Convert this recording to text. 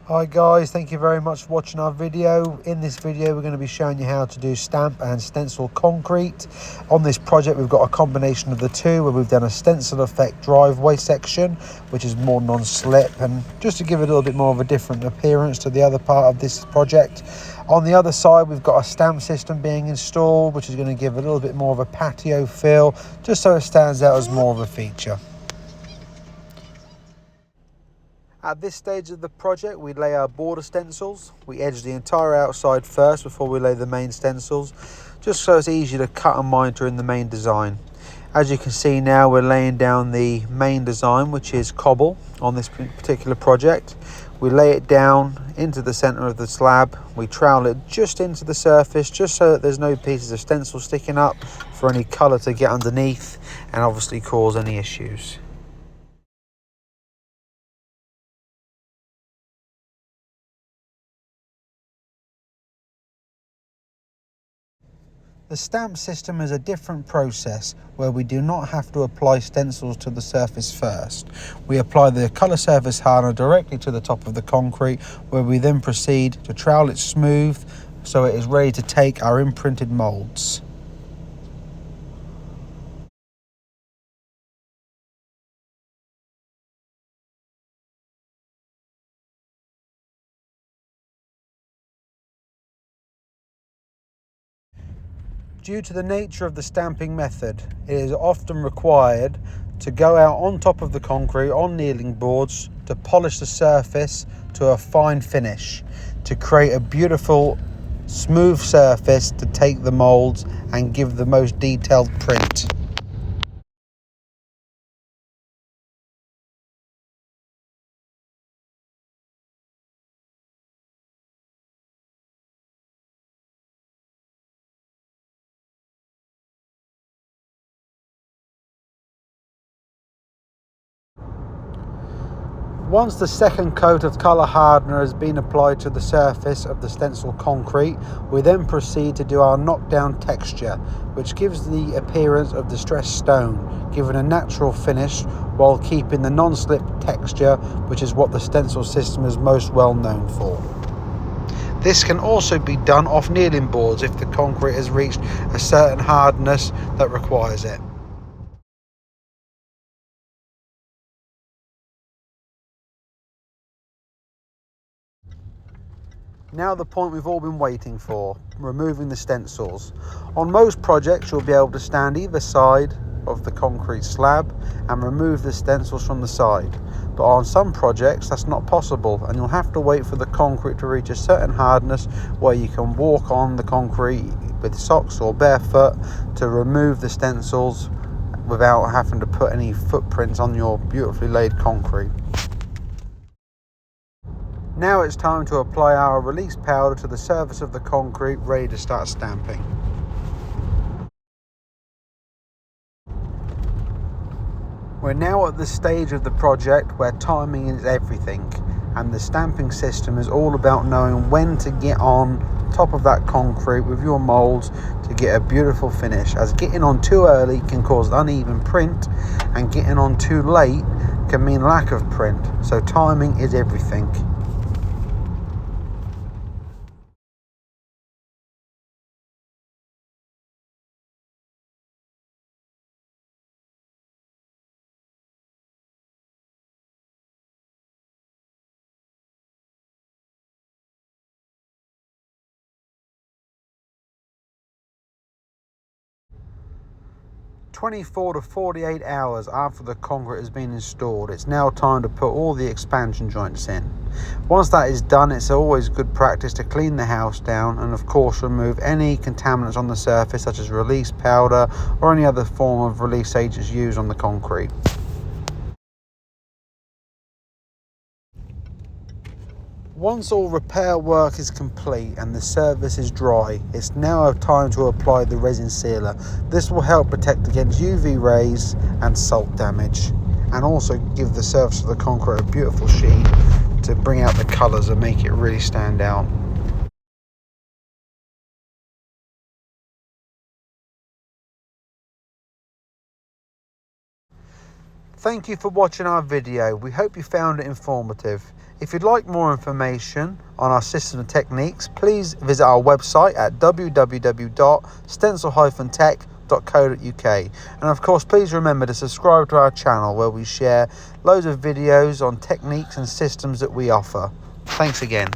Hi guys, thank you very much for watching our video. In this video we're going to be showing you how to do stamp and stencil concrete. On this project we've got a combination of the two, where we've done a stencil effect driveway section which is more non-slip, and just to give it a little bit more of a different appearance to the other part of this project. On the other side we've got a stamp system being installed, which is going to give a little bit more of a patio feel, just so it stands out as more of a feature. At this stage of the project, we lay our border stencils. We edge the entire outside first before we lay the main stencils, just so it's easy to cut and monitor in the main design. As you can see now, we're laying down the main design, which is cobble on this particular project. We lay it down into the center of the slab. We trowel it just into the surface, just so that there's no pieces of stencil sticking up for any color to get underneath and obviously cause any issues. The stamp system is a different process where we do not have to apply stencils to the surface first. We apply the colour surface hardener directly to the top of the concrete, where we then proceed to trowel it smooth so it is ready to take our imprinted moulds. Due to the nature of the stamping method, it is often required to go out on top of the concrete on kneading boards to polish the surface to a fine finish, to create a beautiful smooth surface to take the moulds and give the most detailed print. Once the second coat of colour hardener has been applied to the surface of the stencil concrete, we then proceed to do our knockdown texture, which gives the appearance of distressed stone, giving a natural finish while keeping the non-slip texture, which is what the stencil system is most well known for. This can also be done off kneading boards if the concrete has reached a certain hardness that requires it. Now the point we've all been waiting for, removing the stencils. On most projects you'll be able to stand either side of the concrete slab and remove the stencils from the side. But on some projects that's not possible, and you'll have to wait for the concrete to reach a certain hardness where you can walk on the concrete with socks or barefoot to remove the stencils without having to put any footprints on your beautifully laid concrete. Now it's time to apply our release powder to the surface of the concrete, ready to start stamping. We're now at the stage of the project where timing is everything, and the stamping system is all about knowing when to get on top of that concrete with your moulds to get a beautiful finish, as getting on too early can cause uneven print and getting on too late can mean lack of print, so timing is everything. "24 to 48 hours after the concrete has been installed, it's now time to put all the expansion joints in. Once that is done, it's always good practice to clean the house down and of course remove any contaminants on the surface, such as release powder or any other form of release agents used on the concrete. Once all repair work is complete and the surface is dry, it's now time to apply the resin sealer. This will help protect against UV rays and salt damage, and also give the surface of the concrete a beautiful sheen to bring out the colours and make it really stand out. Thank you for watching our video. We hope you found it informative. If you'd like more information on our system and techniques, please visit our website at www.stencil-tech.co.uk. And of course, please remember to subscribe to our channel where we share loads of videos on techniques and systems that we offer. Thanks again.